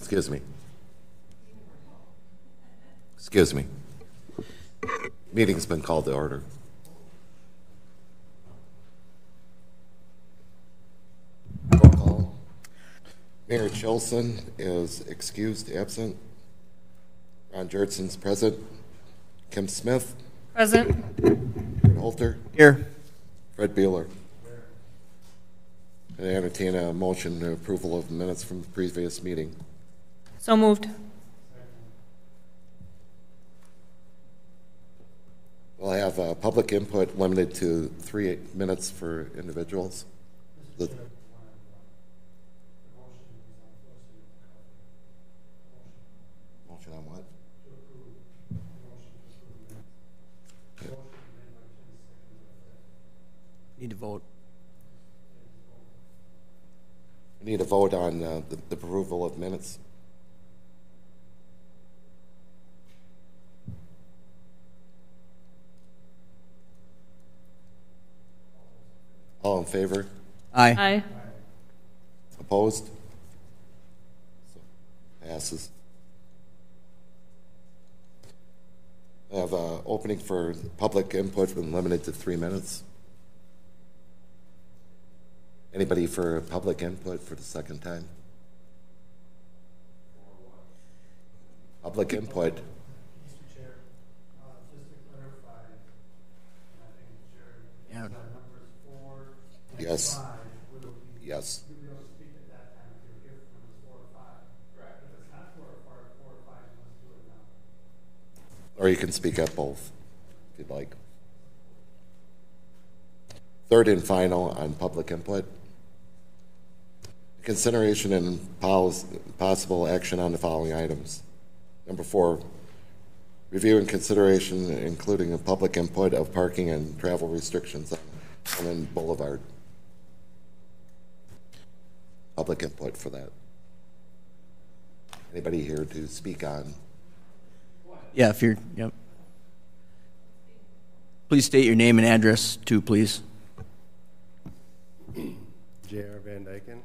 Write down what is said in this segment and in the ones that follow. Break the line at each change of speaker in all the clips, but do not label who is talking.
Excuse me. Excuse me. Meeting's been called to order. Roll call. Mayor Chilson is excused, absent. Ron Jertson's present. Kim Smith.
Present.
Aaron Holter.
Here.
Fred Beeler. I entertain a motion to approval of minutes from the previous meeting.
So moved.
We'll have public input limited to 3 minutes for individuals. Motion on what?
Need to vote.
We need a vote on the approval of minutes. All in favor?
Aye.
Aye.
Opposed? So, passes. I have an opening for public input and limited to 3 minutes. Anybody for public input for the second time? Public input.
Mr. Chair, just to clarify, I think Chair,
Yeah.
numbers 4 and
Yes.
5 will be.
Yes.
You'll be able to speak at that time if you're here for numbers 4 or 5. Correct. If it's not 4 or 5, you must do it now.
Or you can speak at both, if you'd like. Third and final on public input. Consideration and possible action on the following items. Number 4, review and consideration including a public input of parking and travel restrictions on Holman Boulevard. Public input for that. Anybody here to speak on?
Yeah, if you're, yep. Please state your name and address too, please.
J.R. Van Dyken.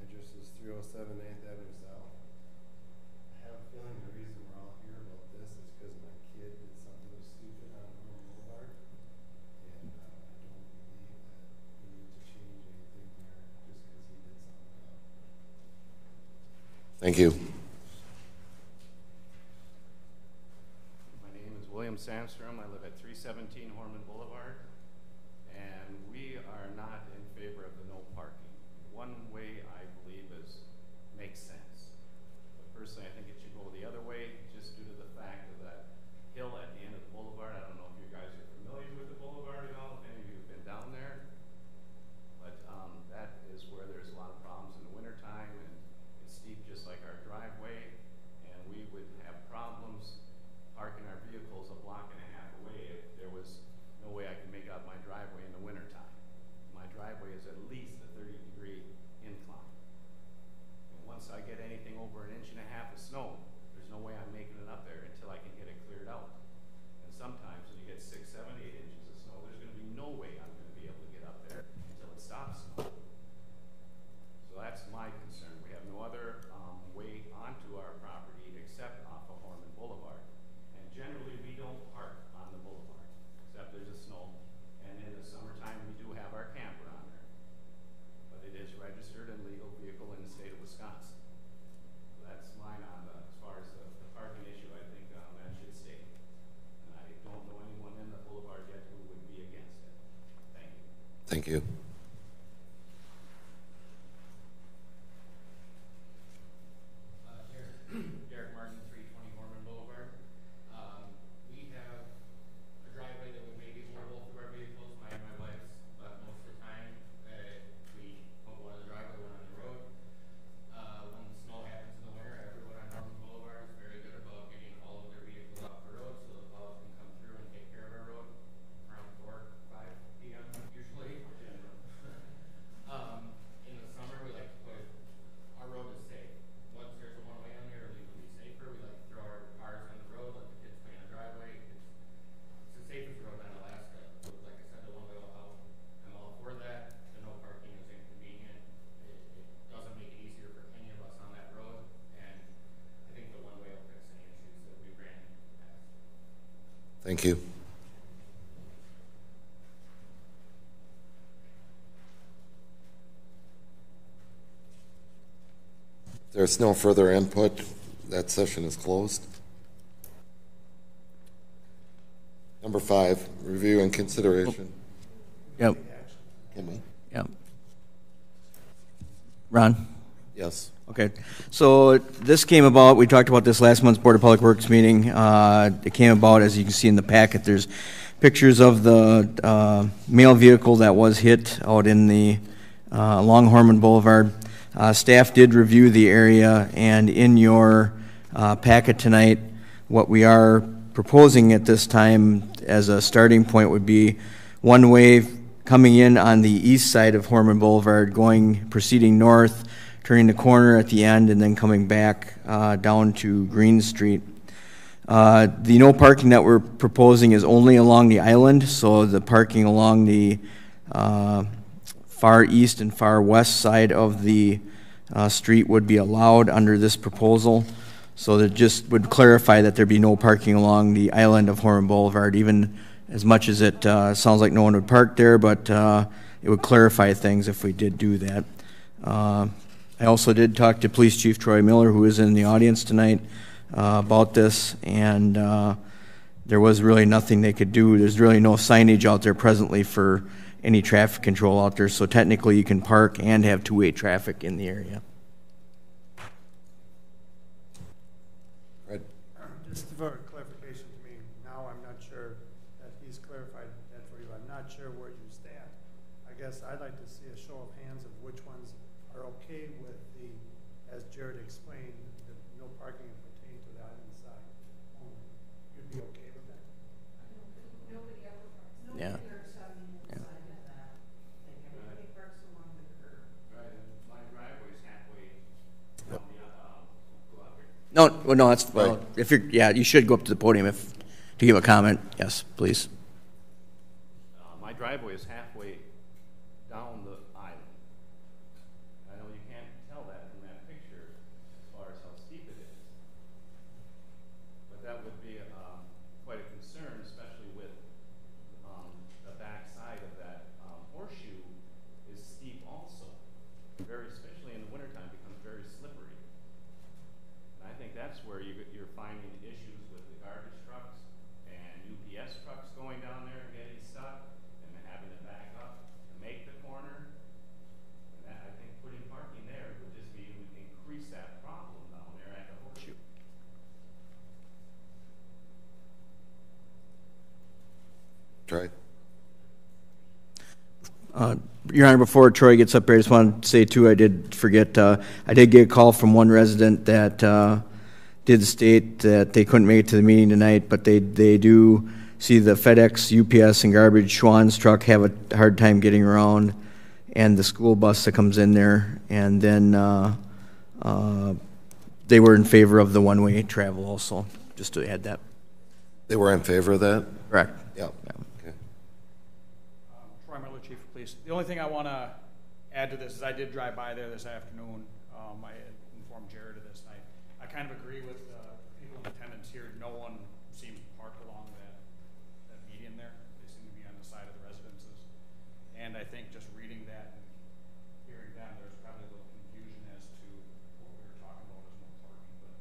Address is 307 9th Avenue South. I have a feeling the reason we're all here about this is because my kid did something that was stupid on Holman Boulevard. And I don't believe that we need to change anything there just because he did something dumb.
Thank you.
My name is William Sandstrom. I live at 317 Horman Boulevard, and we are not in favor of the no parking. One way, I believe, makes sense. But personally, I think it should go the other way, just due to the fact of that hill at the end of the boulevard. I don't know if you guys are familiar with the boulevard at all, if any of you have been down there, but that is where there's a lot of problems in the wintertime, and it's steep just like our driveway, and we would have problems parking our vehicles a block and a half away if there was no way I could make out my driveway in the wintertime. My driveway is at least a 30-degree incline. And once I get anything over 1.5 inches of snow, there's no way I'm making it up there until I can get it cleared out. And sometimes when you get 6, 7, 8 inches of snow, there's going to be no way I'm going to be able to get up there until it stops snowing. So that's my concern. We have no other way onto our property except off of Horman Boulevard. And generally, we don't park on the boulevard, except there's a snow. And in the summertime, we do have our camper on there. But it is registered and legal vehicle in the state of Wisconsin. So that's mine on as far as the parking issue. I think that should stay. And I don't know anyone in the boulevard yet who would be against it. Thank you.
Thank you.
Derek Martin, 320 Horman Boulevard. We have a driveway that would maybe hold both of our vehicles, mine and my wife's, but most of the time we put one on the driveway, one on the road. When the snow happens in the winter, everyone on Horman Boulevard is very good about getting all of their vehicles off the road so the plows can come through and take care of our road around 4 or 5 p.m. usually.
Thank you. If there's no further input, that session is closed. Number 5, review and consideration.
Yep.
Can we?
Yep. Ron?
Yes.
Okay, so this came about, we talked about this last month's Board of Public Works meeting. It came about, as you can see in the packet, there's pictures of the mail vehicle that was hit out in the along Horman Boulevard. Staff did review the area, and in your packet tonight, what we are proposing at this time as a starting point would be one way coming in on the east side of Horman Boulevard, proceeding north, turning the corner at the end, and then coming back down to Green Street. The no parking that we're proposing is only along the island, so the parking along the far east and far west side of the street would be allowed under this proposal. So that just would clarify that there'd be no parking along the island of Horman Boulevard, even as much as it sounds like no one would park there, but it would clarify things if we did do that. I also did talk to Police Chief Troy Miller, who is in the audience tonight, about this, and there was really nothing they could do. There's really no signage out there presently for any traffic control out there, so technically you can park and have two-way traffic in the area.
Right.
Just for clarification to me, now I'm not sure that he's clarified that for you. I'm not sure where you stand. I guess I'd like to see a show of hands of which ones are okay with the, as Jared explained, the no parking pertaining to the island side only. You'd be okay with that?
Nobody ever parks.
Yeah.
Nobody parks on the inside of that thing. Everybody parks along the curb.
Right, and my driveway's halfway down the, go out here.
No, well, no, that's, well,
Right.
if you're, yeah, you should go up to the podium if, to give a comment. Yes, please.
My driveway is halfway down the island. I know you can't tell that from that picture as far as how steep it is. But that would be quite a concern, especially with the back side of that horseshoe is steep also. Very, especially in the wintertime, becomes very slippery. And I think that's where you're finding issues with the garbage trucks and UPS trucks going down there and getting stuck and then having to back up to make the corner. And that, I think putting parking there would just be, would increase that problem down there at the horseshoe.
Troy?
Your Honor, before Troy gets up here, I just want to say too, I did forget, I did get a call from one resident that did state that they couldn't make it to the meeting tonight, but they do see the FedEx, UPS, and garbage Schwann's truck have a hard time getting around, and the school bus that comes in there, and then they were in favor of the one-way travel also, just to add that.
They were in favor of that?
Correct.
Yeah. Okay.
Troy Miller, Chief of Police. The only thing I want to add to this is I did drive by there this afternoon. I had informed Jared of this, and I kind of agree with people in attendance here. No one seems parked along that median there. They seem to be on the side of the residences. And I think just reading that and hearing them, there's probably a little confusion as to what we were talking about as no parking. But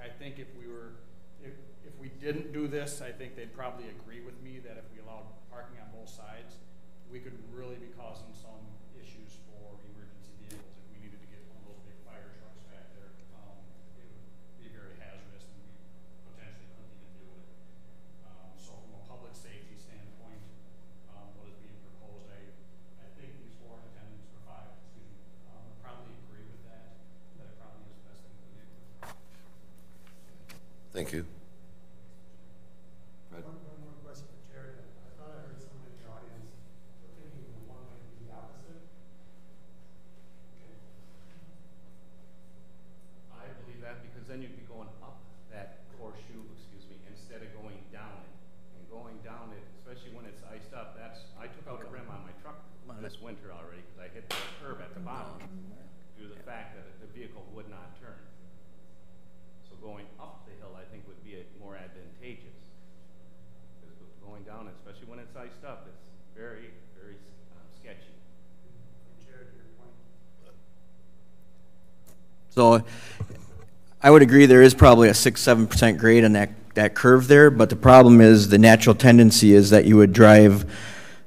I think if we didn't do this, I think they'd probably agree with me that if we allowed parking on both sides, we could really be causing some issues for emergency vehicles. If we needed to get one of those big fire trucks back there, it would be very hazardous and we potentially couldn't even do it. So from a public safety standpoint, what is being proposed, I think these four in attendance, or five, would probably agree with that it probably is the best thing for the neighborhood.
Thank you.
One more question for Jared. I thought I heard someone in the audience were thinking the one way to be the opposite. Okay.
I believe that because then you'd be going up that horseshoe, instead of going down it. And going down it, especially when it's iced up, I took out a rim on my truck this winter already because I hit the curb at the bottom due to the fact that the vehicle would not turn. So going up the hill, I think, would be more advantageous. it's iced up. It's very, very sketchy.
Jared, your point.
So I would agree there is probably a 6-7% grade on that curve there, but the problem is the natural tendency is that you would drive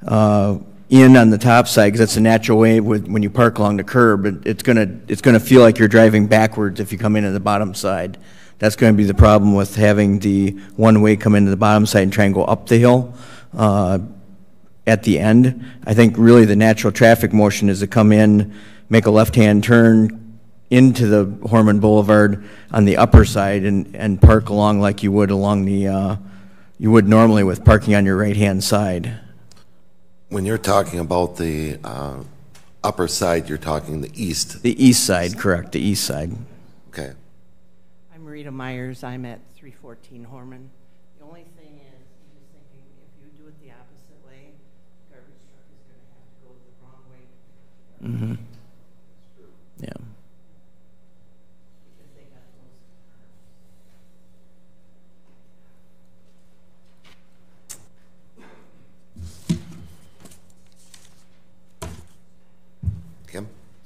in on the top side because that's the natural way when you park along the curb. It's gonna feel like you're driving backwards if you come in on the bottom side. That's going to be the problem with having the one-way come into the bottom side and try and go up the hill at the end. I think really the natural traffic motion is to come in, make a left-hand turn into the Horman Boulevard on the upper side and park along like you would along the you would normally with parking on your right-hand side.
When you're talking about the upper side, you're talking the east.
The east side, correct, the east side.
Okay.
I'm Rita Myers. I'm at 314 Horman. The only thing is, I'm just thinking, if you do it the opposite way, garbage truck is going to have to go the wrong way.
Mm-hmm. Yeah.
Because they got those.
Kim?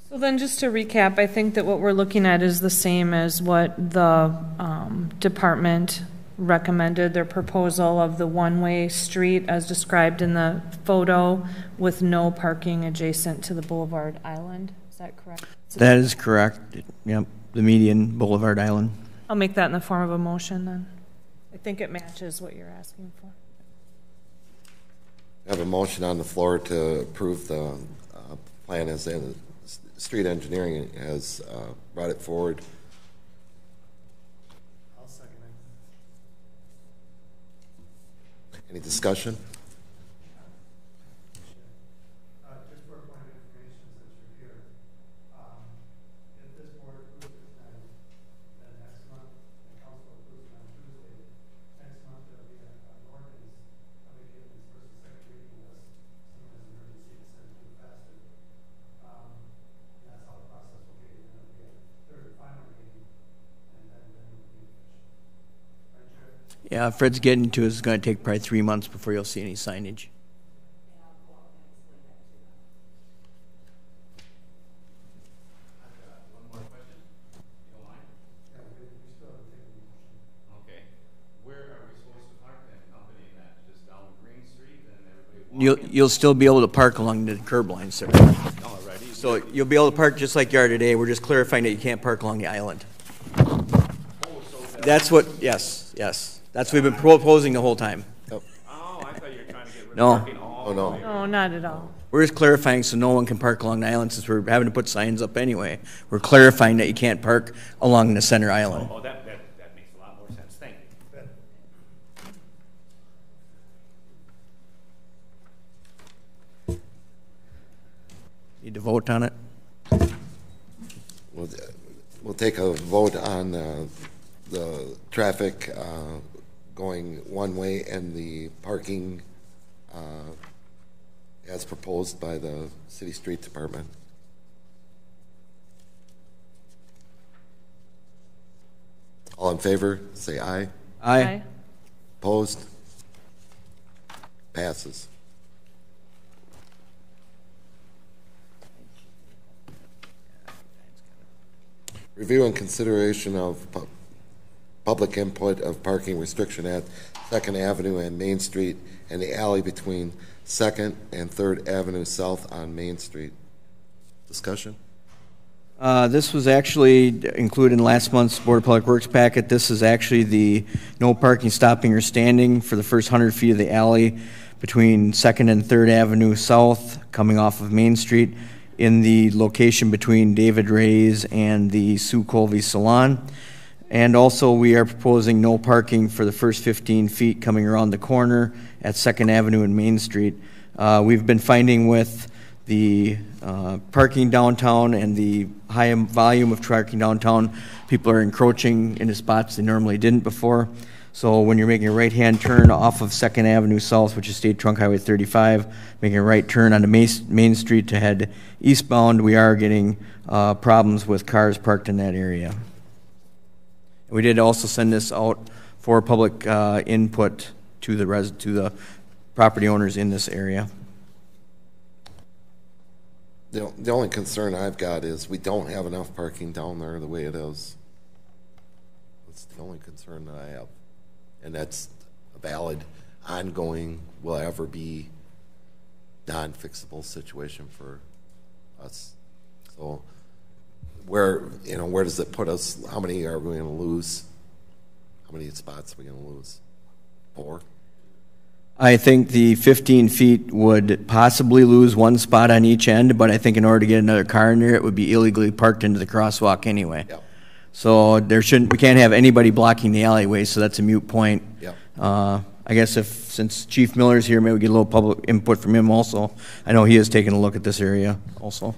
So then just to recap, I think that what we're looking at is the same as what the department recommended, their proposal of the one-way street as described in the photo with no parking adjacent to the Boulevard Island. Is that correct?
That is correct. Yep, the median Boulevard Island.
I'll make that in the form of a motion then. I think it matches what you're asking for.
I have a motion on the floor to approve the plan as in street engineering has brought it forward.
I'll second it.
Any discussion?
Just for a point of information, since you're here, if this board approves it tonight, then next month, the council approves it on Tuesday, next month there'll be an ordinance, I'll be given this first and second reading unless someone has an emergency to send it to faster. That's how the process will be, and then it'll be a third and final reading, and then it'll be official. Right, Jared?
Yeah, Fred's getting to is going to take probably 3 months before you'll see any signage.
One more question, if you don't mind.
Yeah, we still have to take the motion.
Okay. Where are we supposed to park that company in that? Just down Green Street and everybody walking?
You'll still be able to park along the curb line, sir.
Alrighty.
So you'll be able to park just like you are today. We're just clarifying that you can't park along the island. That's what, yes. That's what we've been proposing the whole time.
Oh, I thought you were trying to get rid
No.
of parking all
Oh, no.
the way.
No, not at all.
We're just clarifying so no one can park along the island since we're having to put signs up anyway. We're clarifying that you can't park along the center island.
Oh, that makes a lot more sense. Thank you.
Need to vote on it?
We'll take a vote on the traffic going one way and the parking as proposed by the City Street Department. All in favor, say aye.
Aye.
Opposed? Passes. Review and consideration of public input of parking restriction at 2nd Avenue and Main Street and the alley between 2nd and 3rd Avenue South on Main Street. Discussion?
This was actually included in last month's Board of Public Works packet. This is actually the no parking, stopping, or standing for the first 100 feet of the alley between 2nd and 3rd Avenue South, coming off of Main Street, in the location between David Ray's and the Sue Colby Salon. And also, we are proposing no parking for the first 15 feet coming around the corner at 2nd Avenue and Main Street. We've been finding with the parking downtown and the high volume of parking downtown, people are encroaching into spots they normally didn't before. So when you're making a right-hand turn off of 2nd Avenue South, which is State Trunk Highway 35, making a right turn onto Main Street to head eastbound, we are getting problems with cars parked in that area. We did also send this out for public input to the property owners in this area.
The only concern I've got is we don't have enough parking down there the way it is. That's the only concern that I have. And that's a valid, ongoing, will ever be non-fixable situation for us. So where does it put us? How many are we going to lose? How many spots are we going to lose? 4?
I think the 15 feet would possibly lose 1 spot on each end, but I think in order to get another car in there, it would be illegally parked into the crosswalk anyway.
Yep.
So we can't have anybody blocking the alleyway, so that's a moot point.
Yep.
I guess since Chief Miller's here, maybe we get a little public input from him also. I know he has taken a look at this area also.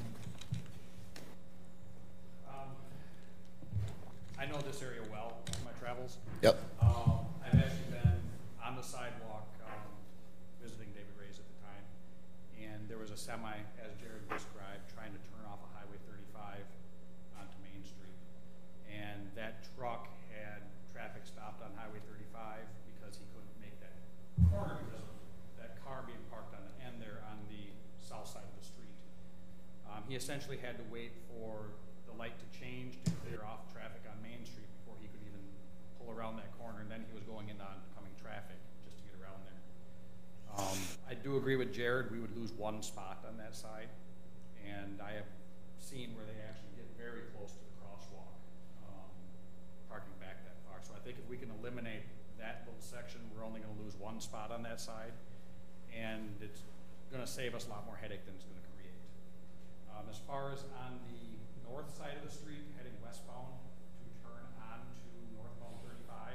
I know this area well from my travels.
Yep.
I've actually been on the sidewalk visiting David Ray's at the time, and there was a semi, as Jared described, trying to turn off of Highway 35 onto Main Street. And that truck had traffic stopped on Highway 35 because he couldn't make that corner because of that car being parked on the end there on the south side of the street. He essentially had to wait for the light to change to clear off traffic on Main Street before he could even pull around that corner, and then he was going into oncoming traffic just to get around there. I do agree with Jared, we would lose 1 spot on that side, and I have seen where they actually get very close to the crosswalk, parking back that far. So I think if we can eliminate that little section, we're only going to lose 1 spot on that side, and it's going to save us a lot more headache than it's going to create. As far as on the north side of the street, heading westbound to turn on to northbound 35,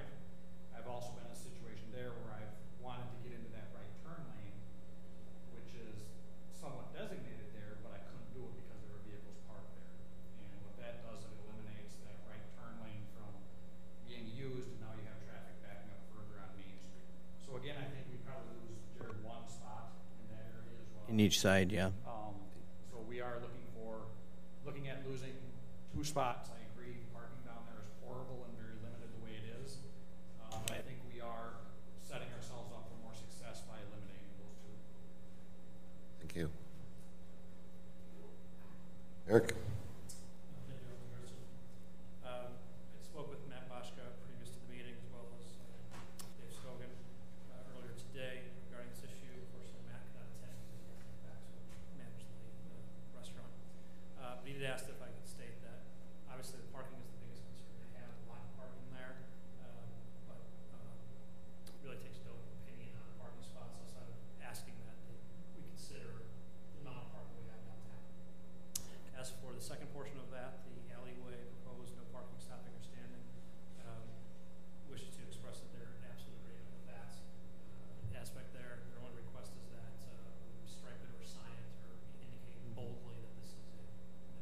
I've also been in a situation there where I've wanted to get into that right turn lane, which is somewhat designated there, but I couldn't do it because there were vehicles parked there. And what that does, it eliminates that right turn lane from being used, and now you have traffic backing up further on Main Street. So again, I think we probably lose Jared 1 spot in that area as well.
In each side, yeah.
So we are looking at losing 2 spots. I agree, parking down there is horrible and very limited the way it is. But I think we are setting ourselves up for more success by eliminating those 2.
Thank you. Eric?
I spoke with Matt Boschka previous to the meeting, as well as Dave Scogan earlier today regarding this issue. Unfortunately, Matt could not attend because he has to get back to manage the restaurant. But he did ask if I could state that obviously the parking is the biggest concern they have, a lot of parking there, but it really takes no opinion on parking spots outside of asking that we consider the amount of parking we have downtown. As for the second portion of that, the alleyway proposed no parking, stopping, or standing, wishes to express that they're in absolute agreement with that aspect there. Their only request is that we stripe it or sign it or indicate boldly that this is a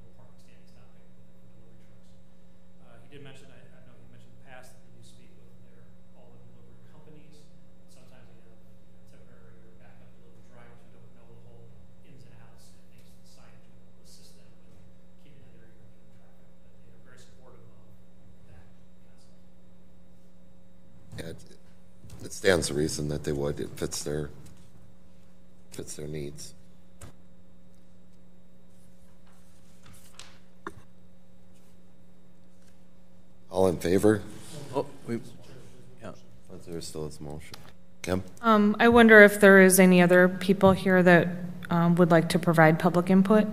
no parking, standing, stopping for delivery trucks. He did mention, I know he mentioned in the past that they do speak with all the delivery companies. Sometimes they have temporary or backup delivery drivers who don't know the whole ins and outs and things of the signage will assist them with keeping that area open in traffic. But they are very supportive of that concept.
Yeah, it stands to reason that they would. It fits their needs. All in favor?
Oh, yeah.
There still is motion. Kim?
I wonder if there is any other people here that would like to provide public input? Okay,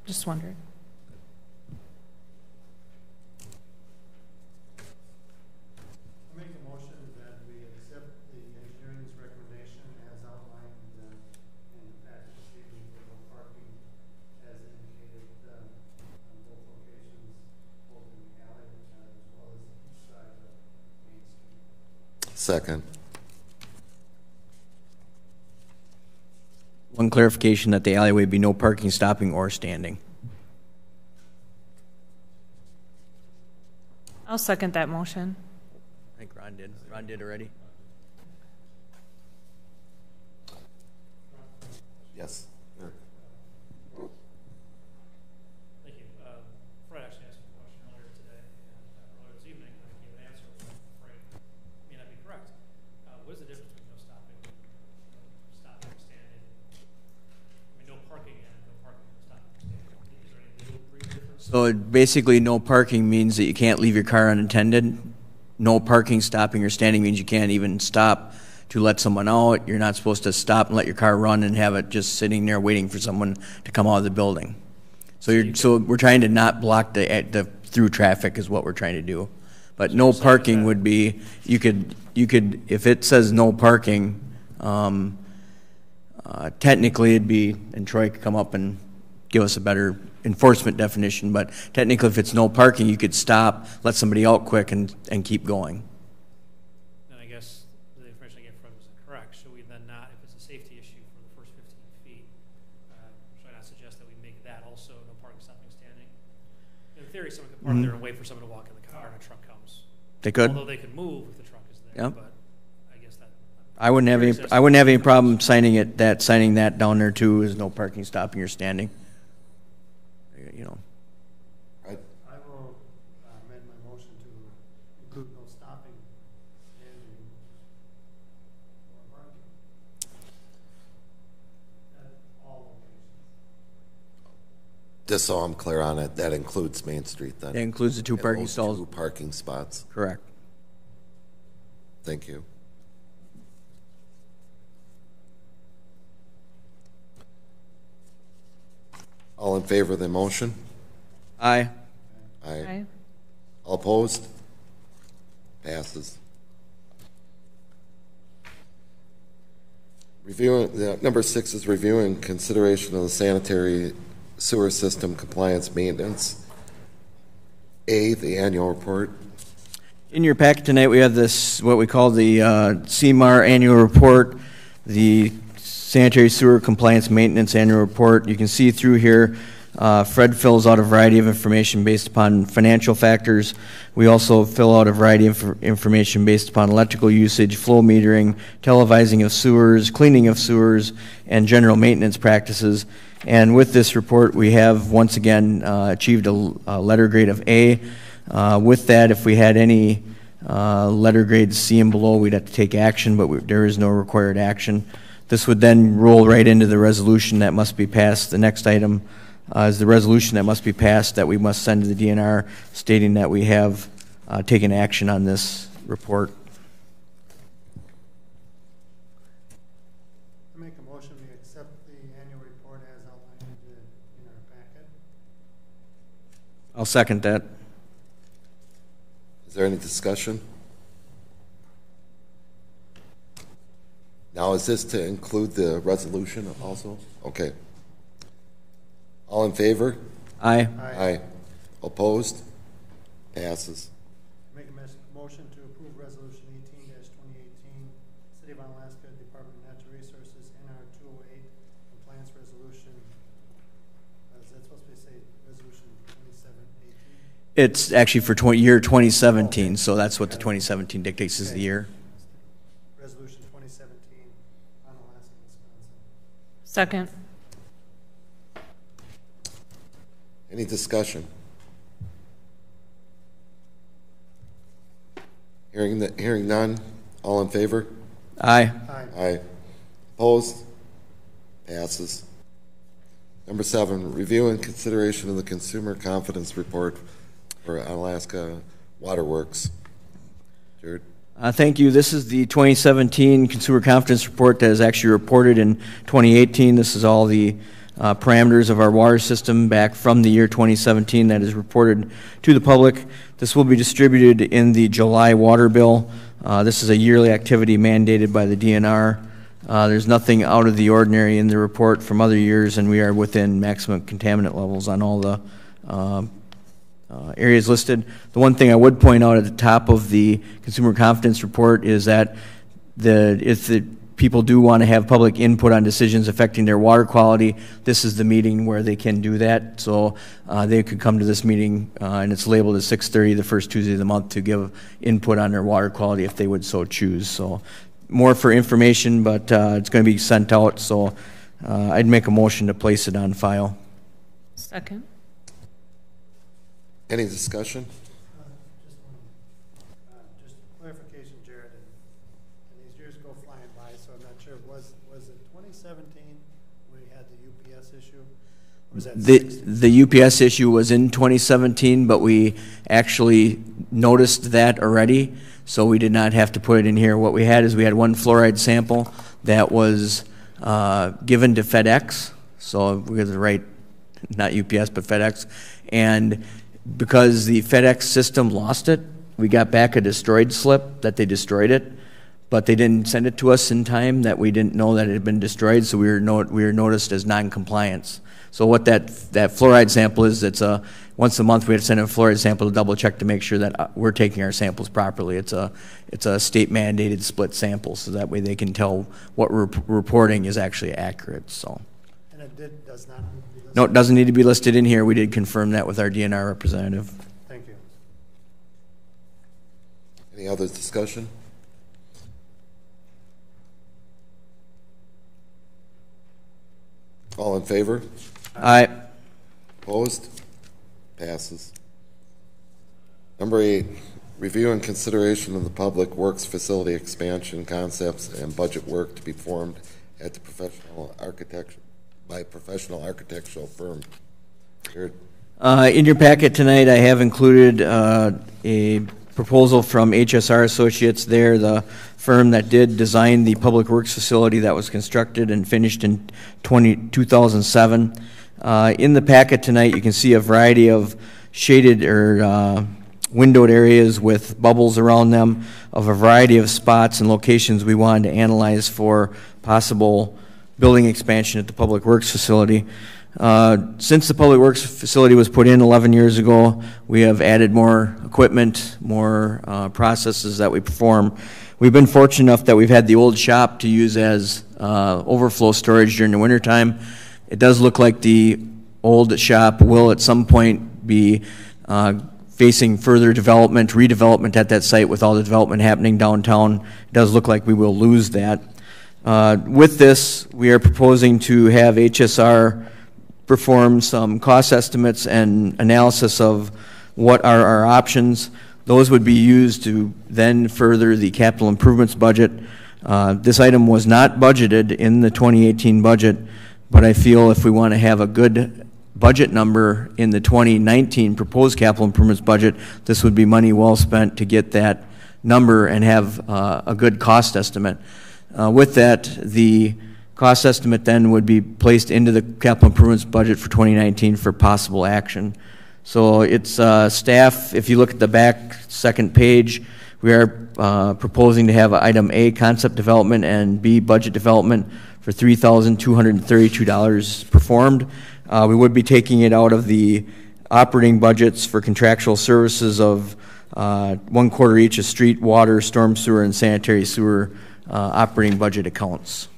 just wondering.
I make a motion that we accept the engineering's recommendation as outlined in the package statement for no parking as indicated on both locations, both in the alley as well as each side of Main Street.
Second.
One clarification that the alleyway be no parking, stopping, or standing.
I'll second that motion.
I think Ron did. Ron did already.
Yes. Eric.
Thank you. Fred actually asked me a question earlier today, and earlier this evening, I gave an answer, which I'm afraid may not be correct. What is the difference
So basically, no parking means that you can't leave your car unattended. No parking, stopping, or standing means you can't even stop to let someone out. You're not supposed to stop and let your car run and have it just sitting there waiting for someone to come out of the building. So we're trying to not block the through traffic is what we're trying to do. But no parking would be, you could if it says no parking, technically it'd be, and Troy could come up and give us a better enforcement definition, but technically if it's no parking, you could stop, let somebody out quick and keep going.
Then I guess the information I gave from was incorrect. Should we then not, if it's a safety issue for the first 15 feet, should I not suggest that we make that also no parking, stopping, standing? In theory, someone could park there and wait for someone to walk in the car and a truck comes.
They could.
Although they could move if the truck is there,
Yep.
but I guess that.
I wouldn't have any problem signing that down there too, is no parking, stopping, or standing. You know.
I will amend my motion to include no stopping, standing, or parking. At all locations.
Just so I'm clear on it, that includes Main Street then?
That includes the two
And
parking
those
stalls.
2 parking spots.
Correct.
Thank you. All in favor of the motion?
Aye.
Aye.
Aye.
All opposed? Passes. Number 6 is reviewing consideration of the sanitary sewer system compliance maintenance. A, the annual report.
In your packet tonight, we have this, what we call the CMAR annual report, the sanitary sewer compliance maintenance annual report. You can see through here, Fred fills out a variety of information based upon financial factors. We also fill out a variety of information based upon electrical usage, flow metering, televising of sewers, cleaning of sewers, and general maintenance practices. And with this report, we have once again achieved a letter grade of A. With that, if we had any letter grades C and below, we'd have to take action, but there is no required action. This would then roll right into the resolution that must be passed. The next item is the resolution that must be passed that we must send to the DNR stating that we have taken action on this report.
I make a motion we accept the annual report as outlined in our packet.
I'll second that.
Is there any discussion? Now, is this to include the resolution also? Okay. All in favor?
Aye.
Aye. Opposed? Passes.
Make a motion to approve resolution 18-2018, City of Alaska Department of Natural Resources, NR 208, compliance resolution. Is that supposed to say resolution 2718?
It's actually for year 2017, so that's what the 2017 dictates is the year.
Resolution 2017 on Alaska, Wisconsin.
Second.
Any discussion? Hearing none, all in favor?
Aye.
Aye.
Aye. Opposed? Passes. Number 7, review and consideration of the Consumer Confidence Report for Alaska Waterworks. Jared?
Thank you. This is the 2017 Consumer Confidence Report that is actually reported in 2018. This is all the parameters of our water system back from the year 2017 that is reported to the public. This will be distributed in the July water bill. This is a yearly activity mandated by the DNR. There's nothing out of the ordinary in the report from other years, and we are within maximum contaminant levels on all the areas listed. The one thing I would point out at the top of the Consumer Confidence Report is that if the people do want to have public input on decisions affecting their water quality, this is the meeting where they can do that. So they could come to this meeting, and it's labeled as 6:30 the first Tuesday of the month to give input on their water quality if they would so choose. So more for information, but it's going to be sent out. So I'd make a motion to place it on file.
Second.
Any discussion?
Just clarification, Jared, and these years go flying by, so I'm not sure, was it 2017 we had the UPS issue? Or was that
The UPS issue was in 2017, but we actually noticed that already, so we did not have to put it in here. What we had is we had one fluoride sample that was given to FedEx, so we got the right, not UPS, but FedEx, and because the FedEx system lost it, we got back a destroyed slip that they destroyed it, but they didn't send it to us in time, that we didn't know that it had been destroyed, so we were noticed as non-compliance. So what that fluoride sample is, it's once a month we have to send a fluoride sample to double check to make sure that we're taking our samples properly. It's a state mandated split sample, so that way they can tell what we're reporting is actually accurate. So.
And it does not need to be listed?
No, it doesn't need to be listed in here. We did confirm that with our DNR representative.
Thank you.
Any other discussion? All in favor?
Aye.
Opposed? Passes. Number 8, review and consideration of the public works facility expansion concepts and budget work to be performed at the professional architectural firm. Jared?
In your packet tonight, I have included a proposal from HSR Associates. They're the firm that did design the public works facility that was constructed and finished in 2007. In the packet tonight, you can see a variety of shaded or windowed areas with bubbles around them of a variety of spots and locations we wanted to analyze for possible building expansion at the public works facility. Since the public works facility was put in 11 years ago, we have added more equipment, more processes that we perform. We've been fortunate enough that we've had the old shop to use as overflow storage during the wintertime. It does look like the old shop will at some point be facing further development, redevelopment at that site with all the development happening downtown. It does look like we will lose that. With this, we are proposing to have HSR perform some cost estimates and analysis of what are our options. Those would be used to then further the capital improvements budget. This item was not budgeted in the 2018 budget, but I feel if we want to have a good budget number in the 2019 proposed capital improvements budget, this would be money well spent to get that number and have a good cost estimate. With that, the cost estimate then would be placed into the capital improvements budget for 2019 for possible action. So it's staff, if you look at the back second page, we are proposing to have item A, concept development, and B, budget development for $3,232 performed. We would be taking it out of the operating budgets for contractual services of 1/4 each of street, water, storm sewer, and sanitary sewer operating budget accounts.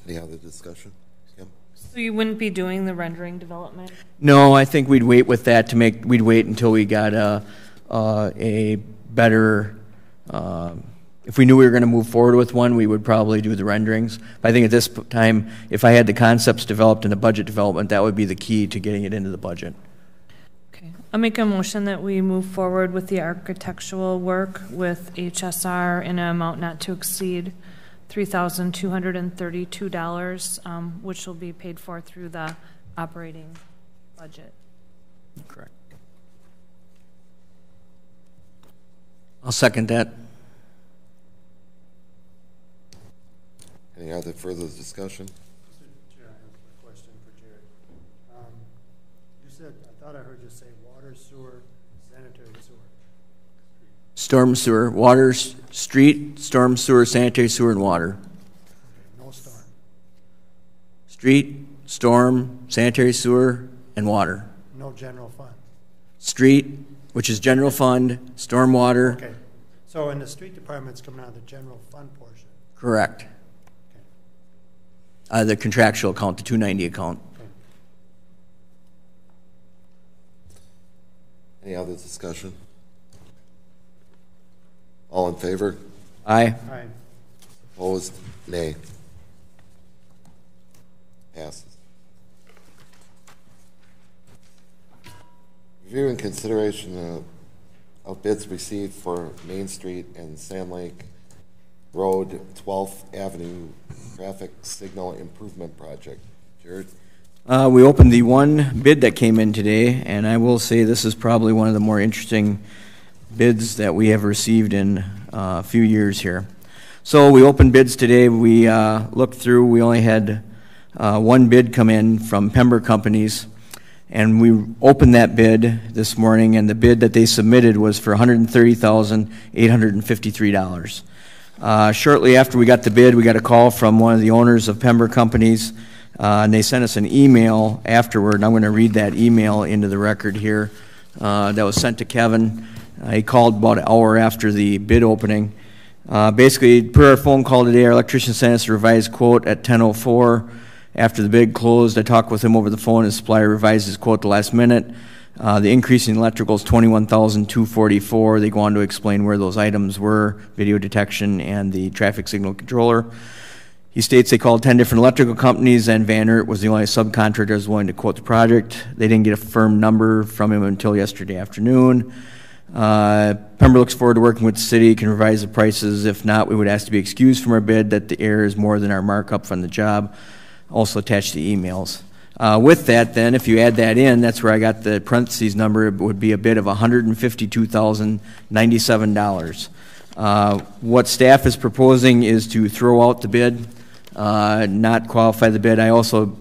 Any other discussion? Kim?
So you wouldn't be doing the rendering development?
No, I think we'd wait with that we'd wait until we got a better, if we knew we were going to move forward with one, we would probably do the renderings. But I think at this time, if I had the concepts developed in the budget development, that would be the key to getting it into the budget.
Okay. I'll make a motion that we move forward with the architectural work with HSR in an amount not to exceed $3,232, which will be paid for through the operating budget.
Correct. I'll second that.
Any other further discussion?
Mr. Chair, I have a question for Jared. You said, I thought I heard you say water, sewer, sanitary sewer.
Storm sewer, water, street, storm sewer, sanitary sewer, and water.
Okay, no storm.
Street, storm, sanitary sewer, and water.
No general fund.
Street, which is general fund, storm water.
Okay, so in the street department, it's coming out of the general fund portion.
Correct.
Okay.
The contractual account, the 290 account.
Okay.
Any other discussion? All in favor?
Aye.
All right.
Opposed? Nay. Passes. Review and consideration of bids received for Main Street and Sand Lake Road 12th Avenue Traffic Signal Improvement Project. Jared?
We opened the one bid that came in today, and I will say this is probably one of the more interesting bids that we have received in a few years here. So we opened bids today. We looked through. We only had one bid come in from Pember Companies, and we opened that bid this morning, and the bid that they submitted was for $130,853. Shortly after we got the bid, we got a call from one of the owners of Pember Companies, and they sent us an email afterward, and I'm going to read that email into the record here. That was sent to Kevin. He called about an hour after the bid opening. Basically, per our phone call today, our electrician sent us a revised quote at 10:04. After the bid closed, I talked with him over the phone. His supplier revised his quote the last minute. The increase in electrical is $21,244. They go on to explain where those items were: video detection and the traffic signal controller. He states they called 10 different electrical companies, and Van Eert was the only subcontractor that was willing to quote the project. They didn't get a firm number from him until yesterday afternoon. Pember looks forward to working with the city, can revise the prices. If not, we would ask to be excused from our bid that the error is more than our markup from the job. Also attached the emails. With that, then, if you add that in, that's where I got the parentheses number. It would be a bid of $152,097. What staff is proposing is to throw out the bid, not qualify the bid. I also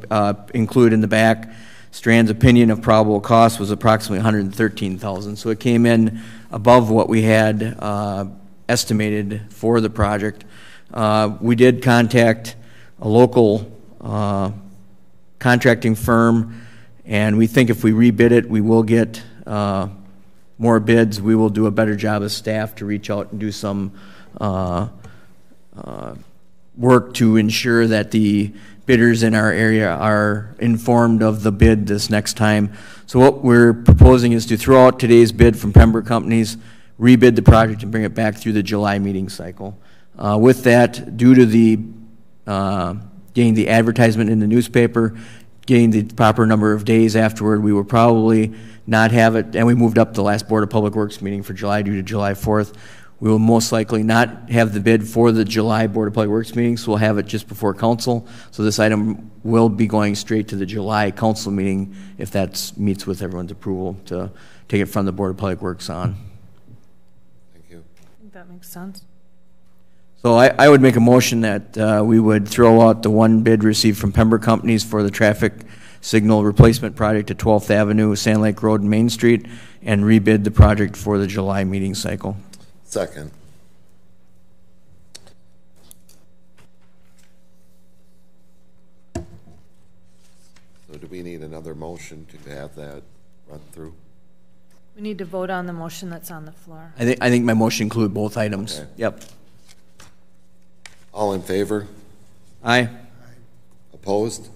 include in the back Strand's opinion of probable cost was approximately $113,000. So it came in above what we had estimated for the project. We did contact a local contracting firm, and we think if we rebid it, we will get more bids. We will do a better job as staff to reach out and do some work to ensure that the bidders in our area are informed of the bid this next time. So what we're proposing is to throw out today's bid from Pember Companies, rebid the project, and bring it back through the July meeting cycle. With that, due to the getting the advertisement in the newspaper, getting the proper number of days afterward, we will probably not have it, and we moved up the last Board of Public Works meeting for July due to July 4th. We will most likely not have the bid for the July Board of Public Works meeting, so we'll have it just before council. So this item will be going straight to the July council meeting if that meets with everyone's approval to take it from the Board of Public Works on.
Thank you.
I think that makes sense.
So I would make a motion that we would throw out the one bid received from Pember Companies for the traffic signal replacement project at 12th Avenue, Sand Lake Road, and Main Street, and rebid the project for the July meeting cycle.
Second. So do we need another motion to have that run through?
We need to vote on the motion that's on the floor.
I think my motion include both items.
Okay.
Yep.
All in favor?
Aye.
Opposed?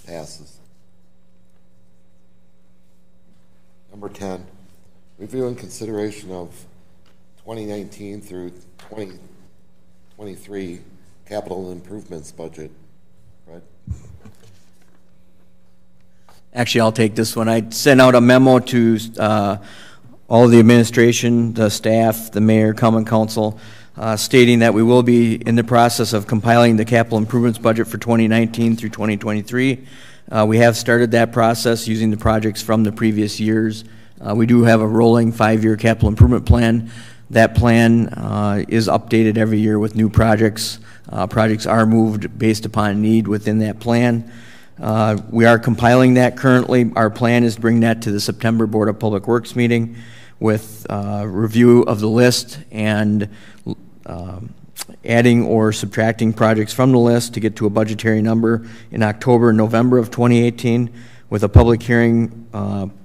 Passes. Number 10, review and consideration of 2019 through 2023 capital improvements budget. Right?
Actually, I'll take this one. I sent out a memo to all the administration, the staff, the mayor, common council, stating that we will be in the process of compiling the capital improvements budget for 2019 through 2023. We have started that process using the projects from the previous years. We do have a rolling 5-year capital improvement plan. That plan is updated every year with new projects. Projects are moved based upon need within that plan. We are compiling that currently. Our plan is to bring that to the September Board of Public Works meeting with review of the list and adding or subtracting projects from the list to get to a budgetary number in October and November of 2018 with a public hearing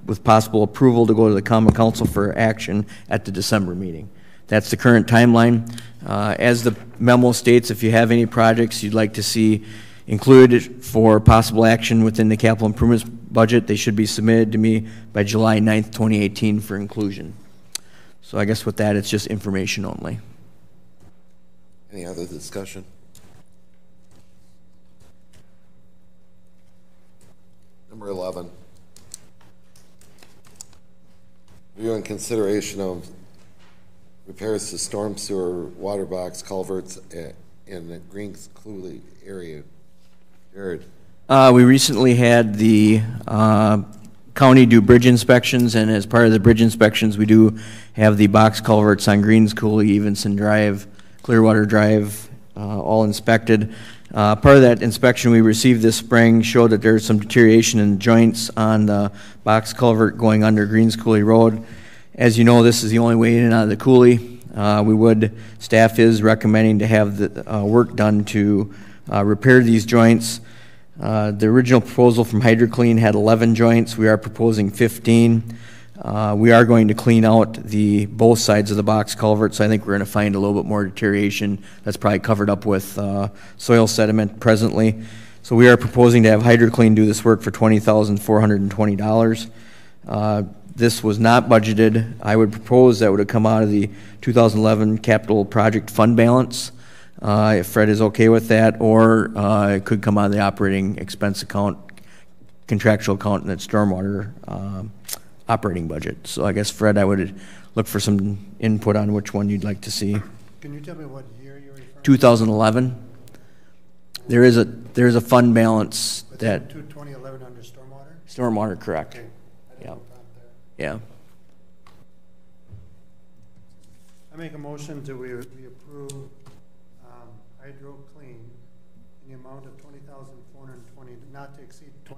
with possible approval to go to the Common Council for action at the December meeting. That's the current timeline. As the memo states, if you have any projects you'd like to see included for possible action within the capital improvements budget, they should be submitted to me by July 9th, 2018 for inclusion. So I guess with that, it's just information only.
Any other discussion? Number 11, review and consideration of repairs to storm sewer water box culverts in the Greens Coulee area. Jared.
We recently had the county do bridge inspections, and as part of the bridge inspections, we do have the box culverts on Greens Coulee, Evenson Drive, Clearwater Drive, all inspected. Part of that inspection we received this spring showed that there's some deterioration in joints on the box culvert going under Greens Coulee Road. As you know, this is the only way in and out of the coulee. Staff is recommending to have the work done to repair these joints. The original proposal from HydroClean had 11 joints. We are proposing 15. We are going to clean out both sides of the box culvert, so I think we're going to find a little bit more deterioration that's probably covered up with soil sediment presently. So we are proposing to have HydroClean do this work for $20,420. This was not budgeted. I would propose that would have come out of the 2011 capital project fund balance, if Fred is okay with that, or it could come out of the operating expense account, contractual account, and its stormwater operating budget. So I guess, Fred, I would look for some input on which one you'd like to see.
Can you tell me what year you're referring to?
2011. There is a fund balance that
2011 under stormwater?
Stormwater, correct.
Okay.
Yeah. Yeah.
I make a motion to we approve HydroClean in the amount of $20,420, not to exceed $20,420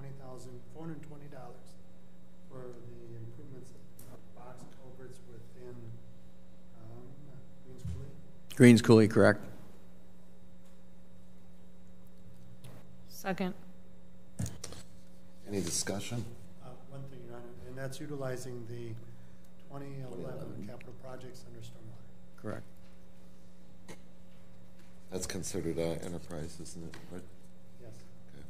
for the improvements of box culverts within Greens Coulee.
Greens Coulee, correct.
Second.
Any discussion?
One thing, Your Honor, and that's utilizing the 2011 capital projects under stormwater.
Correct.
That's considered enterprise, isn't it? Right?
Yes.
Okay.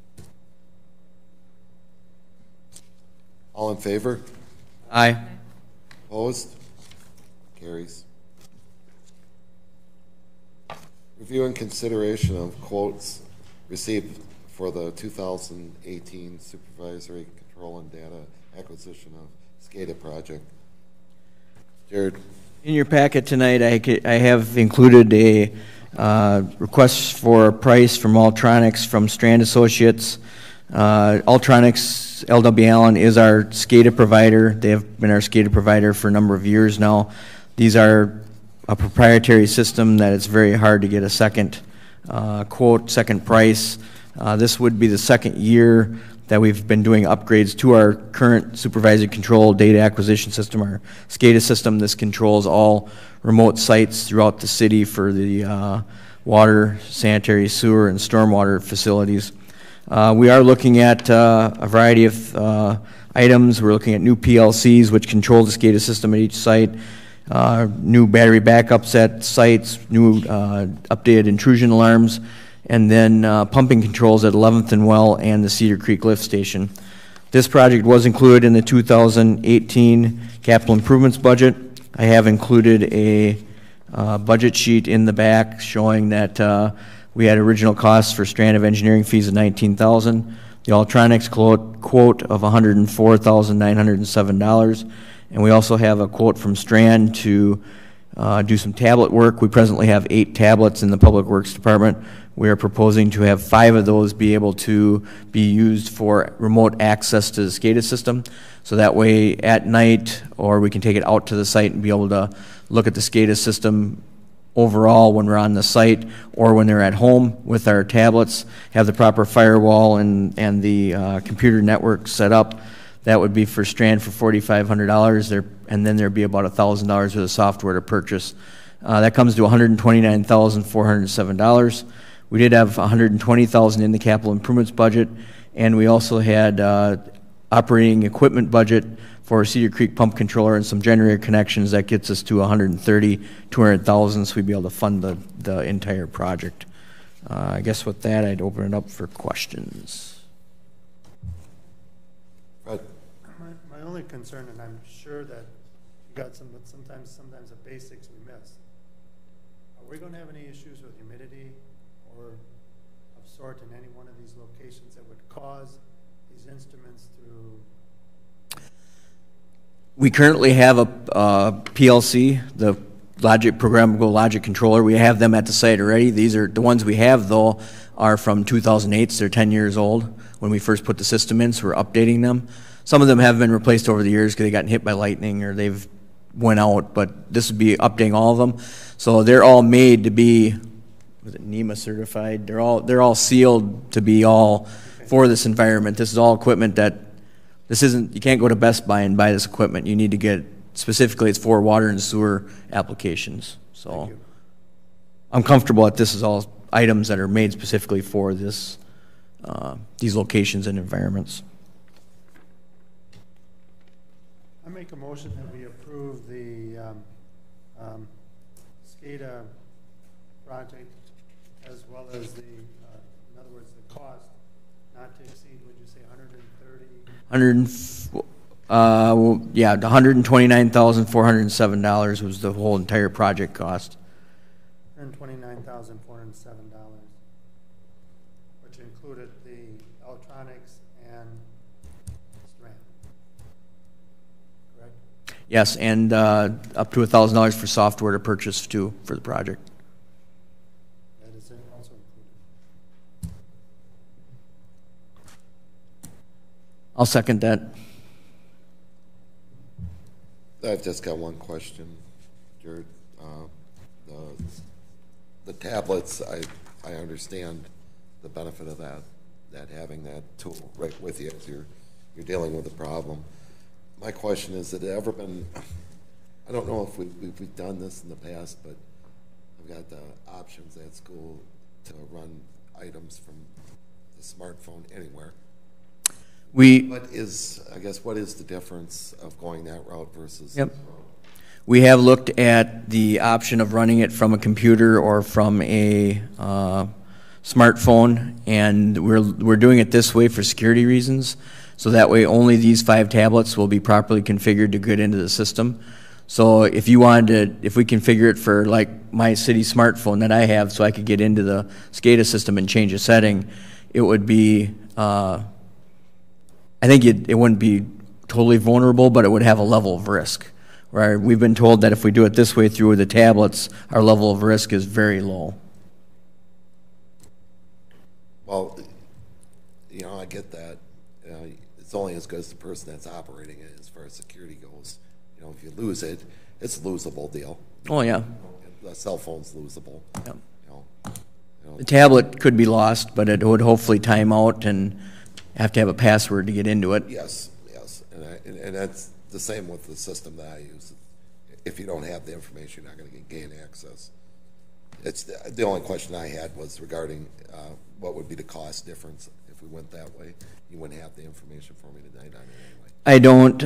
All in favor?
Aye.
Opposed? Carries. Review and consideration of quotes received for the 2018 supervisory control and data acquisition of SCADA project. Jared.
In your packet tonight, I have included a request for a price from Altronics from Strand Associates. Altronics, LW Allen, is our SCADA provider. They have been our SCADA provider for a number of years now. These are a proprietary system that it's very hard to get a second quote, second price. This would be the second year that we've been doing upgrades to our current supervisory control data acquisition system, our SCADA system. This controls all remote sites throughout the city for the water, sanitary, sewer, and stormwater facilities. We are looking at a variety of items. We're looking at new PLCs, which control the SCADA system at each site, new battery backups at sites, new updated intrusion alarms, and then pumping controls at 11th and Well and the Cedar Creek Lift Station. This project was included in the 2018 capital improvements budget. I have included a budget sheet in the back showing that we had original costs for Strand of engineering fees of $19,000, the Altronics quote of $104,907, and we also have a quote from Strand to do some tablet work. We presently have 8 tablets in the Public Works Department. We are proposing to have 5 of those be able to be used for remote access to the SCADA system. So that way at night, or we can take it out to the site and be able to look at the SCADA system overall when we're on the site, or when they're at home with our tablets, have the proper firewall and the computer network set up. That would be for Strand for $4,500 there, and then there'd be about $1,000 worth of software to purchase. That comes to $129,407. We did have $120,000 in the capital improvements budget, and we also had operating equipment budget for a Cedar Creek pump controller and some generator connections. That gets us to $200,000, so we'd be able to fund the entire project. I guess with that, I'd open it up for questions.
Fred.
My only concern, and I'm sure that you got some, but sometimes the basics we miss. Are we going to have any issues with humidity or of sort in any one of these locations that would cause these instruments to?
We currently have a PLC. The programmable logic controller. We have them at the site already. These are the ones we have, though, are from 2008, so they're 10 years old when we first put the system in, so we're updating them. Some of them have been replaced over the years because they gotten hit by lightning or they've went out, but this would be updating all of them. So they're all made to be, was it NEMA certified? They're all sealed to be all for this environment. This is all equipment that, this isn't, you can't go to Best Buy and buy this equipment. You need to get, specifically it's for water and sewer applications. So I'm comfortable that this is all items that are made specifically for this, these locations and environments.
I make a motion that we approve the SCADA project as well as the, in other words, the cost not to exceed, would you say, 130?
Yeah, the $129,407 was the whole entire project cost.
$129,407, which included the electronics and SRAM. Correct?
Yes, and up to $1,000 for software to purchase too for the project.
That is also included.
I'll second that.
I've just got one question, Jared. The tablets, I understand the benefit of that having that tool right with you as you're dealing with a problem. My question is, has it ever been, I don't know if we've done this in the past, but I've got the options at school to run items from the smartphone anywhere. What is the difference of going that route versus this route?
We have looked at the option of running it from a computer or from a smartphone, and we're doing it this way for security reasons. So that way only these 5 tablets will be properly configured to get into the system. So if you wanted to, if we configure it for like my city smartphone that I have so I could get into the SCADA system and change a setting, it would be, I think it wouldn't be totally vulnerable, but it would have a level of risk. Where we've been told that if we do it this way through the tablets, our level of risk is very low.
Well, I get that. It's only as good as the person that's operating it as far as security goes. If you lose it, it's a losable deal.
Oh, yeah.
The cell phone's losable.
Yeah. The tablet could be lost, but it would hopefully time out and have to have a password to get into it.
Yes. And that's the same with the system that I use. If you don't have the information, you're not going to gain access. It's the only question I had was regarding what would be the cost difference if we went that way. You wouldn't have the information for me tonight on it anyway.
I don't.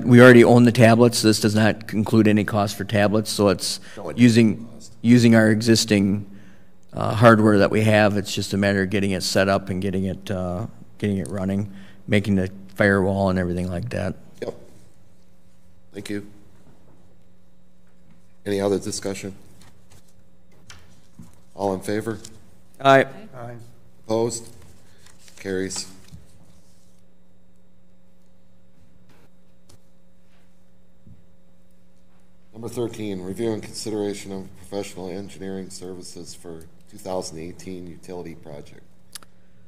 We already own the tablets. This does not include any cost for tablets, so it's using our existing hardware that we have. It's just a matter of getting it set up and getting it running, making the firewall and everything like that.
Yep. Thank you. Any other discussion? All in favor?
Aye.
Aye.
Opposed? Carries. Number 13, review and consideration of professional engineering services for 2018 utility project.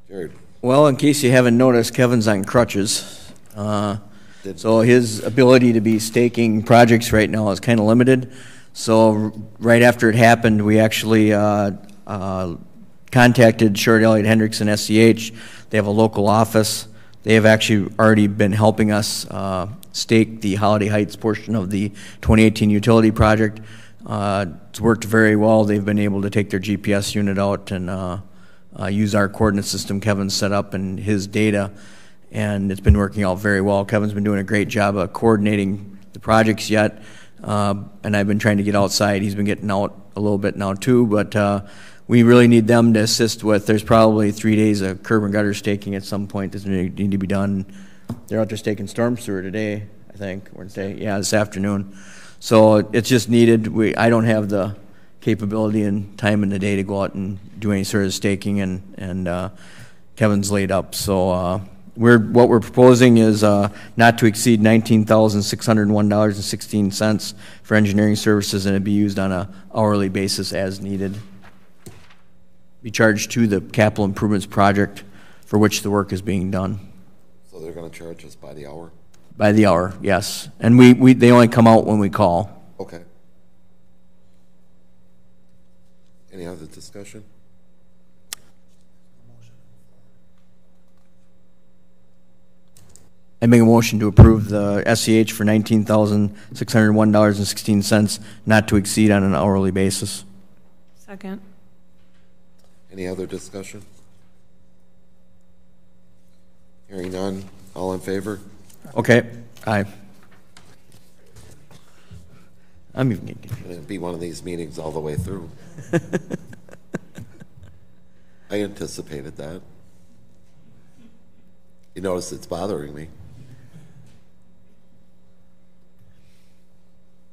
Jared.
Well, in case you haven't noticed, Kevin's on crutches. So his ability to be staking projects right now is kind of limited. So right after it happened, we actually contacted Short Elliott Hendrickson SCH. They have a local office. They have actually already been helping us stake the Holiday Heights portion of the 2018 utility project. It's worked very well. They've been able to take their GPS unit out and use our coordinate system Kevin's set up and his data, and it's been working out very well. Kevin's been doing a great job of coordinating the projects yet, and I've been trying to get outside. He's been getting out a little bit now too, but we really need them to assist with. There's probably 3 days of curb and gutter staking at some point that need to be done. They're out there staking storm sewer today, I think, or today, yeah, this afternoon. So it's just needed. I don't have the capability and time in the day to go out and do any sort of staking, and Kevin's laid up. So what we're proposing is not to exceed $19,601.16 for engineering services, and it'd be used on a hourly basis as needed. Be charged to the capital improvements project for which the work is being done.
So they're going to charge us by the hour?
By the hour, yes. And they only come out when we call.
Okay. Any other discussion?
I make a motion to approve the SEH for $19,601.16, not to exceed on an hourly basis.
Second.
Any other discussion? Hearing none, all in favor?
Okay, aye. I'm even getting confused.
It'll be one of these meetings all the way through. I anticipated that. You notice it's bothering me.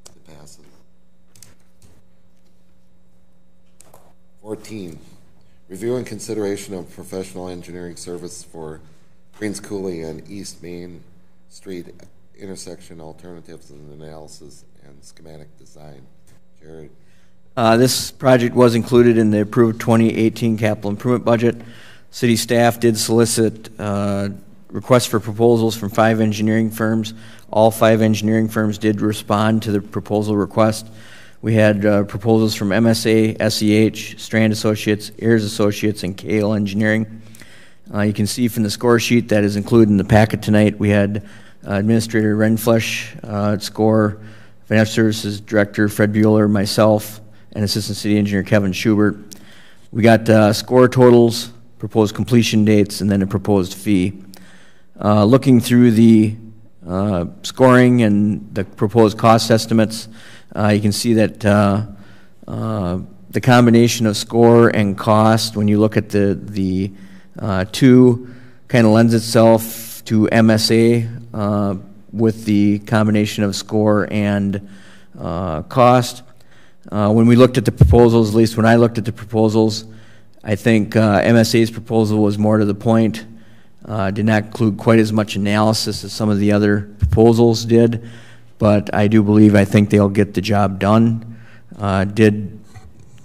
It passes. 14, review and consideration of professional engineering service for Greens Coulee and East Main Street intersection alternatives and analysis and schematic design. Jared.
This project was included in the approved 2018 capital improvement budget. City staff did solicit requests for proposals from 5 engineering firms. All 5 engineering firms did respond to the proposal request. We had proposals from MSA, SEH, Strand Associates, Ayers Associates, and Kale Engineering. You can see from the score sheet that is included in the packet tonight, we had Administrator Renflesh score, Financial Services Director Fred Bueller, myself, and Assistant City Engineer Kevin Schubert. We got score totals, proposed completion dates, and then a proposed fee. Looking through the scoring and the proposed cost estimates, you can see that the combination of score and cost, when you look at the two, kind of lends itself to MSA with the combination of score and cost. When we looked at the proposals, at least when I looked at the proposals, I think MSA's proposal was more to the point, did not include quite as much analysis as some of the other proposals did, but I think they'll get the job done. Did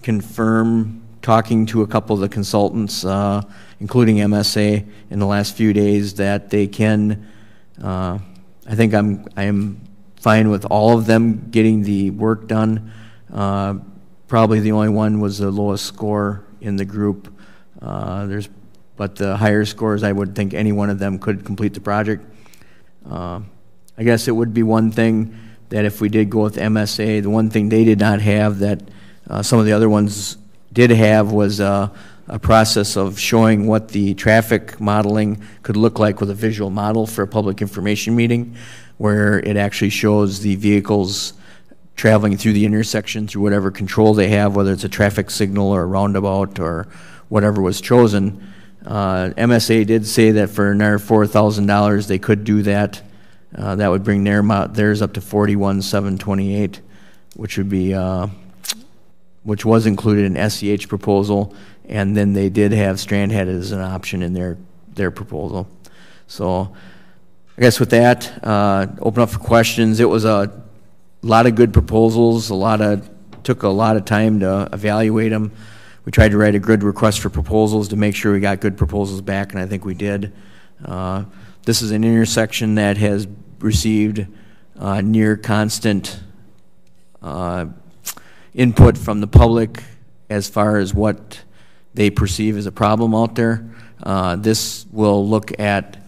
confirm, talking to a couple of the consultants, including MSA, in the last few days, that they can, I think I am fine with all of them getting the work done. Probably the only one was the lowest score in the group. But the higher scores, I would think any one of them could complete the project. I guess it would be one thing that if we did go with MSA, the one thing they did not have that some of the other ones did have was a process of showing what the traffic modeling could look like with a visual model for a public information meeting, where it actually shows the vehicles traveling through the intersection through whatever control they have, whether it's a traffic signal or a roundabout or whatever was chosen. MSA did say that for another $4,000 they could do that. That would bring theirs up to $41,728, which would be which was included in SEH proposal, and then they did have Strand had it as an option in their proposal. So I guess with that, open up for questions. It was a lot of good proposals. Took a lot of time to evaluate them. We tried to write a good request for proposals to make sure we got good proposals back, and I think we did. This is an intersection that has received near constant input from the public as far as what they perceive as a problem out there. This will look at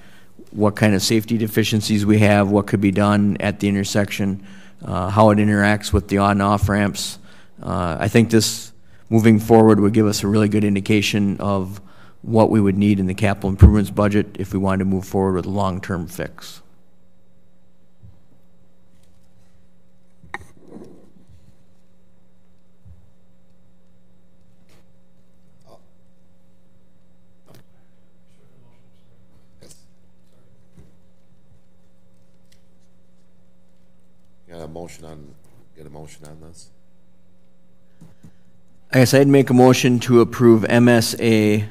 what kind of safety deficiencies we have, what could be done at the intersection, how it interacts with the on and off ramps. I think this, moving forward, would give us a really good indication of what we would need in the capital improvements budget if we wanted to move forward with a long-term fix.
Get a motion on this?
I guess I'd make a motion to approve MSA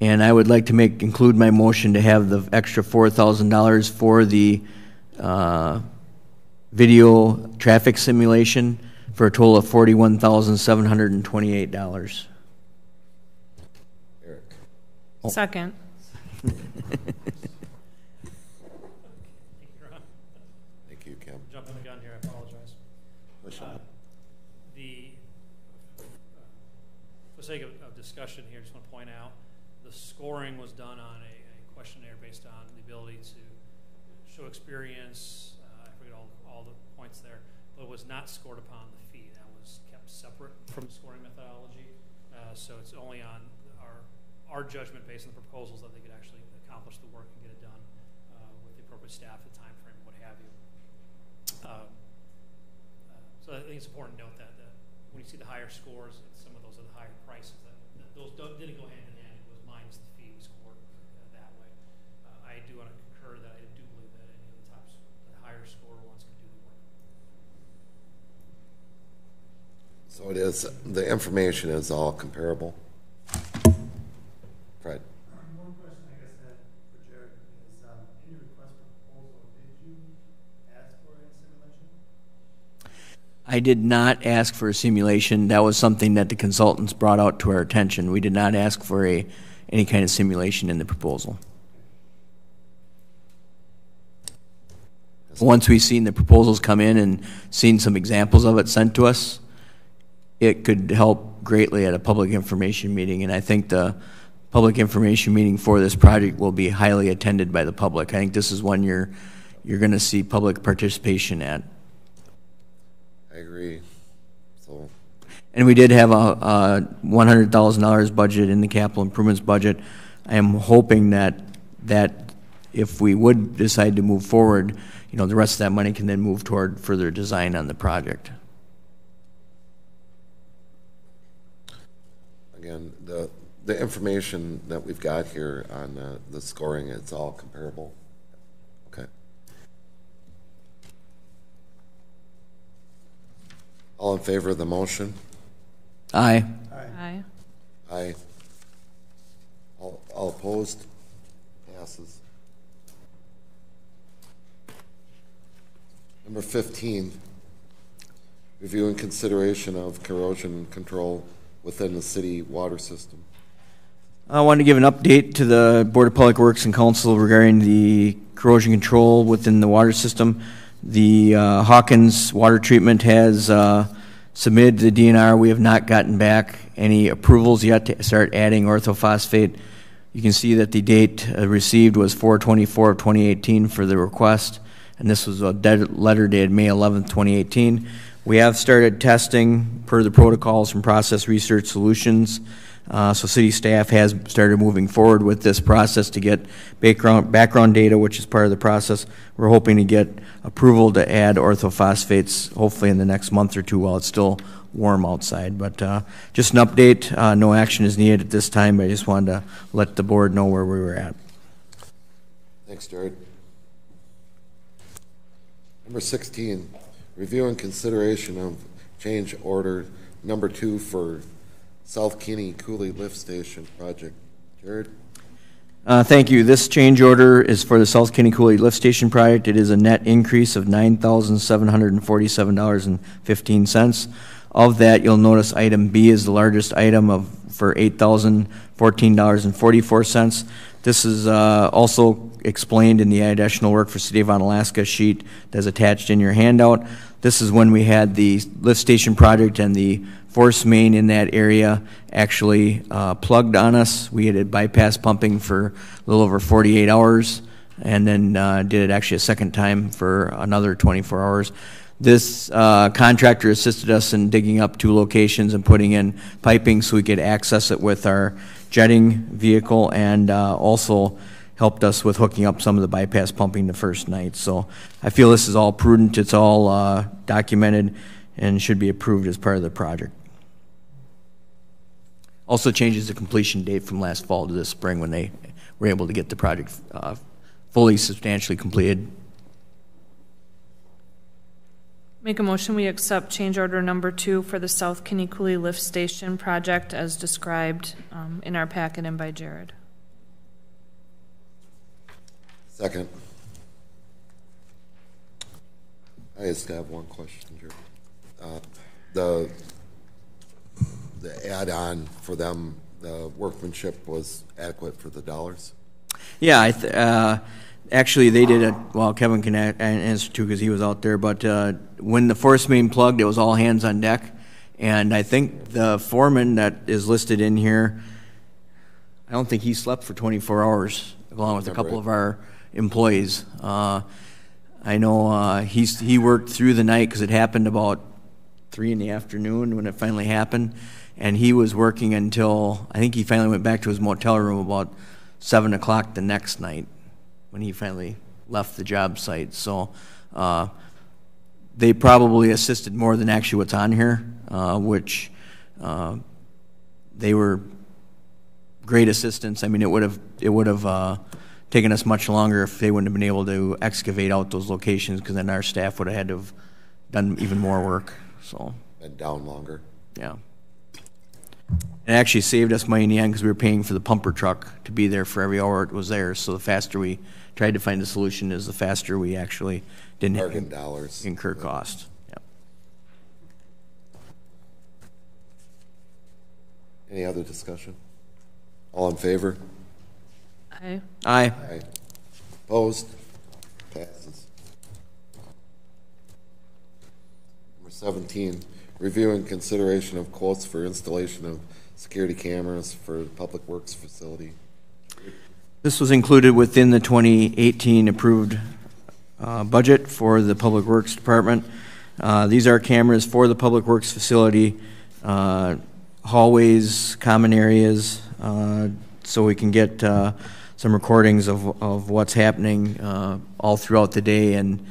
And I would like to include my motion to have the extra $4,000 for the video traffic simulation for a total of $41,728.
Eric.
Second.
Thank you, Kim.
Jumping the gun here, I apologize.
Michelle.
For the sake of discussion here, just want to point out, the scoring was done on a questionnaire based on the ability to show experience, I forget all the points there, but it was not scored upon the fee. That was kept separate from the scoring methodology. So it's only on our judgment based on the proposals that they could actually accomplish the work and get it done with the appropriate staff, the time frame, what have you. So I think it's important to note that when you see the higher scores, some of those are the higher prices. That those didn't go hand in hand. It was minus the fee scored that way. I do want to concur that I do believe that any of the the higher score ones can do the work.
So it is, the information is all comparable? Fred?
One question I guess I had for Jared is, in your request for proposal, did you ask for a simulation?
I did not ask for a simulation. That was something that the consultants brought out to our attention. We did not ask for any kind of simulation in the proposal. Once we've seen the proposals come in and seen some examples of it sent to us, it could help greatly at a public information meeting, and I think the public information meeting for this project will be highly attended by the public. I think this is one you're going to see public participation at.
I agree. So,
And we did have a $100,000 budget in the capital improvements budget. I am hoping that if we would decide to move forward, the rest of that money can then move toward further design on the project.
again, the information that we've got here on the scoring, it's all comparable. Okay. All in favor of the motion?
Aye.
Aye.
Aye. All opposed? Passes. Number 15, review and consideration of corrosion control within the city water system.
I wanted to give an update to the Board of Public Works and Council regarding the corrosion control within the water system. The Hawkins water treatment has submitted to the DNR. We have not gotten back any approvals yet to start adding orthophosphate. You can see that the date received was 4/24/2018 for the request, and this was a letter dated May 11th, 2018. We have started testing per the protocols from Process Research Solutions. So city staff has started moving forward with this process to get background data, which is part of the process. We're hoping to get approval to add orthophosphates hopefully in the next month or two while it's still warm outside. But just an update, no action is needed at this time, but I just wanted to let the board know where we were at.
Thanks, Jared. Number 16, review and consideration of change order number 2 for South Kinney Cooley Lift Station project. Jared?
Thank you. This change order is for the South Kinney Cooley Lift Station project. It is a net increase of $9,747.15. Of that, you'll notice item B is the largest item for $8,014.44. This is also explained in the additional work for City of Onalaska sheet that's attached in your handout. This is when we had the lift station project and the force main in that area actually plugged on us. We had bypass pumping for a little over 48 hours and then did it actually a second time for another 24 hours. This contractor assisted us in digging up 2 locations and putting in piping so we could access it with our jetting vehicle, and also helped us with hooking up some of the bypass pumping the first night. So I feel this is all prudent, it's all documented, and should be approved as part of the project. Also changes the completion date from last fall to this spring when they were able to get the project fully substantially completed.
Make a motion, we accept change order number 2 for the South Kinney Cooley Lift Station project as described in our packet and by Jared.
Second. I just have one question, Jerry. The add-on for them, the workmanship was adequate for the dollars?
Yeah, actually they did it, well, Kevin can answer too because he was out there, but when the force main plugged, it was all hands on deck. And I think the foreman that is listed in here, I don't think he slept for 24 hours, along with a couple of our employees. I know he worked through the night because it happened about 3 in the afternoon when it finally happened. And he was working until, I think he finally went back to his motel room about 7 o'clock the next night when he finally left the job site. So they probably assisted more than actually what's on here, which they were great assistance. I mean, it would have taken us much longer if they wouldn't have been able to excavate out those locations, because then our staff would have had to have done even more work. So
And down longer.
yeah. It actually saved us money in the end because we were paying for the pumper truck to be there for every hour it was there. So the faster we tried to find a solution is the faster we actually didn't
Bargain dollars.
incur cost. Yep.
Any other discussion? All in favor?
Aye.
Aye.
Aye. Opposed? Passes. Number 17, review and consideration of quotes for installation of security cameras for the Public Works facility.
This was included within the 2018 approved budget for the Public Works Department. These are cameras for the Public Works facility, hallways, common areas, so we can get some recordings of what's happening all throughout the day and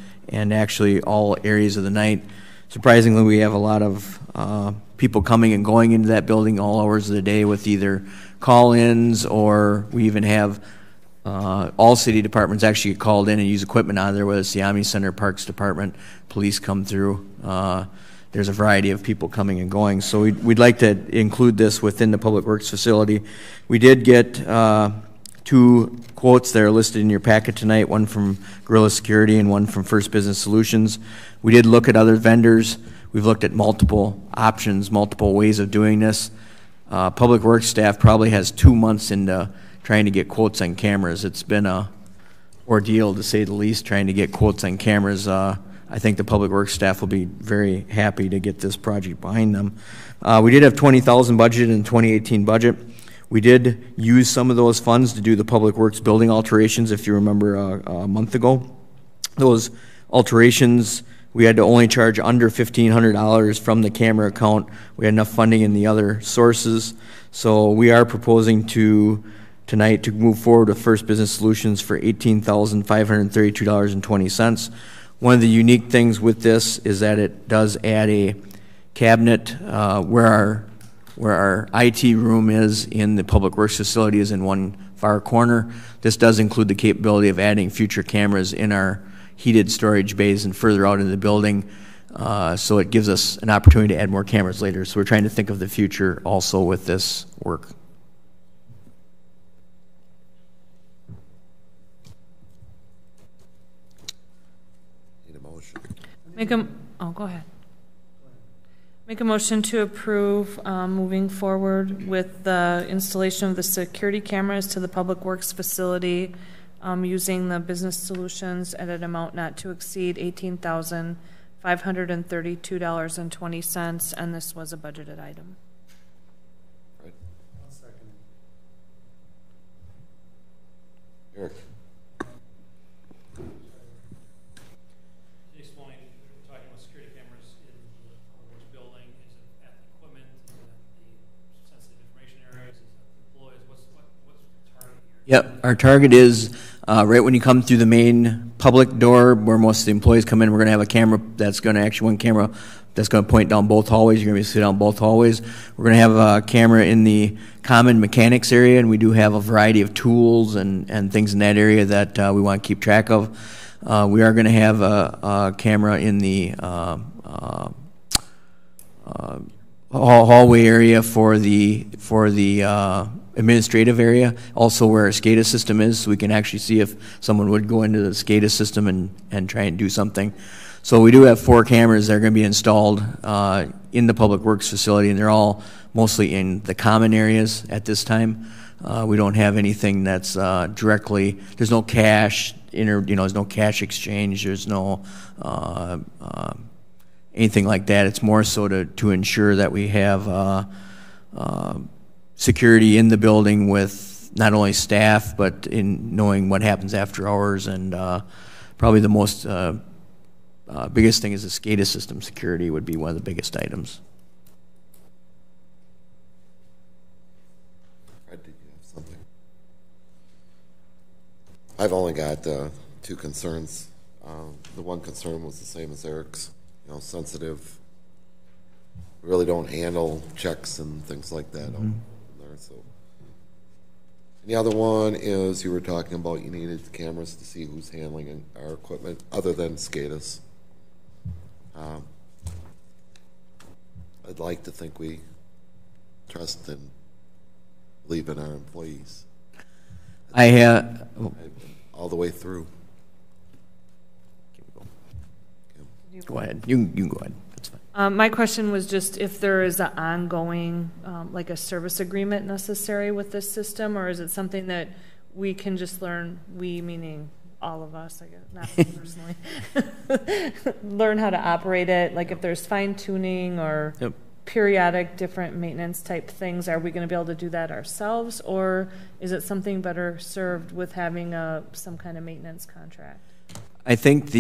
actually all areas of the night. Surprisingly, we have a lot of people coming and going into that building all hours of the day with either call-ins, or we even have all city departments actually get called in and use equipment on there, whether it's the Omni Center, Parks Department, police come through. There's a variety of people coming and going. So we'd like to include this within the Public Works facility. We did get 2 quotes that are listed in your packet tonight, one from Gorilla Security and one from First Business Solutions. We did look at other vendors. We've looked at multiple options, multiple ways of doing this. Public Works staff probably has 2 months into trying to get quotes on cameras. It's been a ordeal, to say the least, trying to get quotes on cameras. I think the Public Works staff will be very happy to get this project behind them. We did have $20,000 budgeted in the 2018 budget. We did use some of those funds to do the Public Works building alterations, if you remember a month ago. Those alterations, we had to only charge under $1,500 from the camera account. We had enough funding in the other sources. So we are proposing tonight to move forward with First Business Solutions for $18,532.20. One of the unique things with this is that it does add a cabinet where our IT room is in the Public Works facility is in one far corner. This does include the capability of adding future cameras in our heated storage bays and further out in the building. So it gives us an opportunity to add more cameras later. So we're trying to think of the future also with this work.
Need a motion.
Go ahead. Make a motion to approve moving forward with the installation of the security cameras to the Public Works facility using the Business Solutions at an amount not to exceed $18,532.20, and this was a budgeted item.
Right.
I'll second it.
Eric.
Explain, we're talking about security cameras in the Public Works building. Is it at the equipment? Is it at the sensitive information areas? Is it at the employees? What's the target here?
Yep, our target is right when you come through the main public door where most of the employees come in. We're going to have a camera that's going to one camera that's going to point down both hallways. You're going to be sitting down both hallways. We're going to have a camera in the common mechanics area, and we do have a variety of tools and things in that area that we want to keep track of. We are going to have a camera in the hallway area for the administrative area, also where our SCADA system is, so we can actually see if someone would go into the SCADA system and try and do something. So we do have 4 cameras that are going to be installed in the Public Works facility, and they're all mostly in the common areas at this time. We don't have anything that's directly, there's no cash, there's no cash exchange, there's no anything like that. It's more so to ensure that we have security in the building with not only staff, but in knowing what happens after hours, and probably the most biggest thing is the SCADA system security would be one of the biggest items.
Fred, did you have something? I've only got 2 concerns. The one concern was the same as Eric's, sensitive. We really don't handle checks and things like that out there. So, and the other one is you were talking about you needed cameras to see who's handling our equipment other than SCADA's. I'd like to think we trust and believe in our employees.
I have
all the way through.
Go ahead. You can go ahead. That's fine.
My question was just if there is an ongoing, like a service agreement necessary with this system, or is it something that we can just learn, we meaning all of us, I guess, not me personally, learn how to operate it? Like if there's fine tuning or periodic different maintenance type things, are we going to be able to do that ourselves, or is it something better served with having some kind of maintenance contract?
I think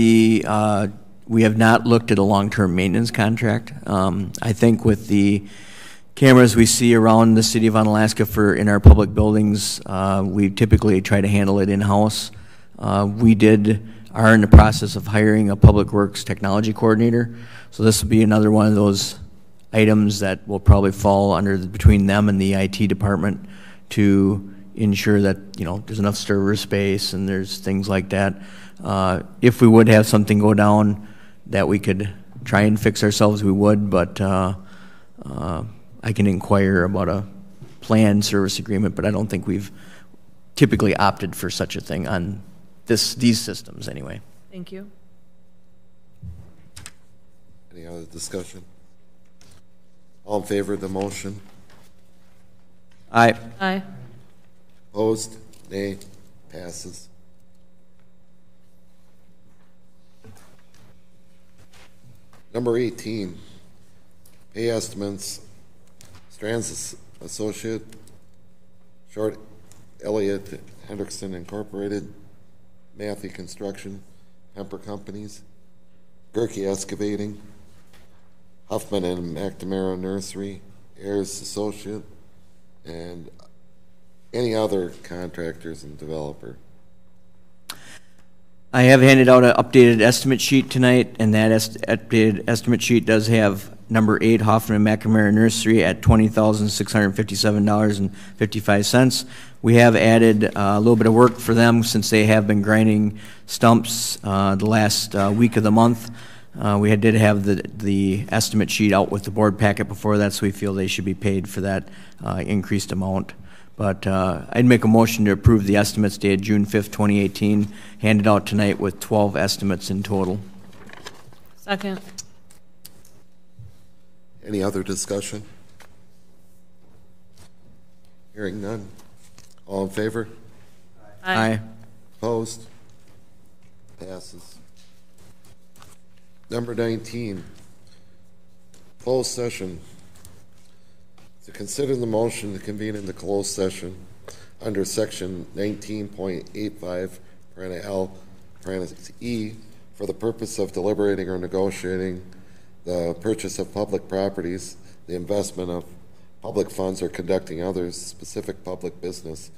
we have not looked at a long-term maintenance contract. I think with the cameras we see around the city of Onalaska in our public buildings, we typically try to handle it in-house. We are in the process of hiring a Public Works technology coordinator, so this will be another one of those items that will probably fall between them and the IT department to ensure that there's enough server space and there's things like that. If we would have something go down that we could try and fix ourselves, we would, but I can inquire about a planned service agreement, but I don't think we've typically opted for such a thing on these systems anyway.
Thank you.
Any other discussion? All in favor of the motion?
Aye.
Aye.
Opposed? Nay. Passes. Number 18, pay estimates, Strands Associate, Short Elliott Hendrickson Incorporated, Matthew Construction, Hemper Companies, Gerke Excavating, Huffman and McNamara Nursery, Ayers Associate, and any other contractors and developer. I
have handed out an updated estimate sheet tonight, and that updated estimate sheet does have number 8, Hoffman and McNamara Nursery at $20,657.55. We have added a little bit of work for them since they have been grinding stumps the last week of the month. We did have the estimate sheet out with the board packet before that, so we feel they should be paid for that increased amount. But I'd make a motion to approve the estimates dated June 5th, 2018, handed out tonight with 12 estimates in total.
Second.
Any other discussion? Hearing none. All in favor?
Aye.
Opposed? Passes. Number 19, closed session. To consider the motion to convene into closed session under section 19.85 L E for the purpose of deliberating or negotiating the purchase of public properties, the investment of public funds, or conducting other specific public business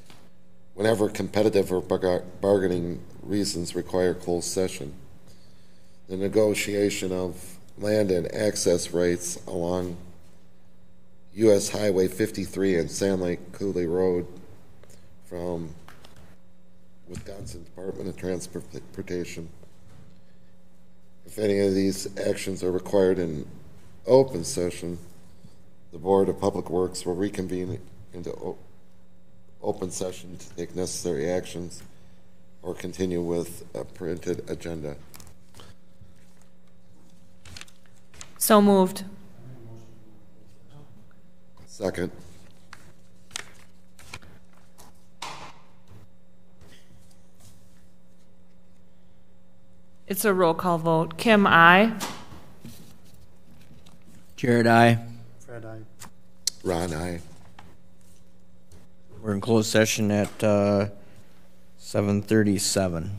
whenever competitive or bargaining reasons require closed session. The negotiation of land and access rights along U.S. Highway 53 and Sand Lake Coulee Road from Wisconsin Department of Transportation. If any of these actions are required in open session, the Board of Public Works will reconvene into open session to take necessary actions or continue with a printed agenda.
So moved.
Second.
It's a roll call vote. Kim, aye.
Jared, aye.
Fred, aye.
Ron, aye.
We're in closed session at 7:37.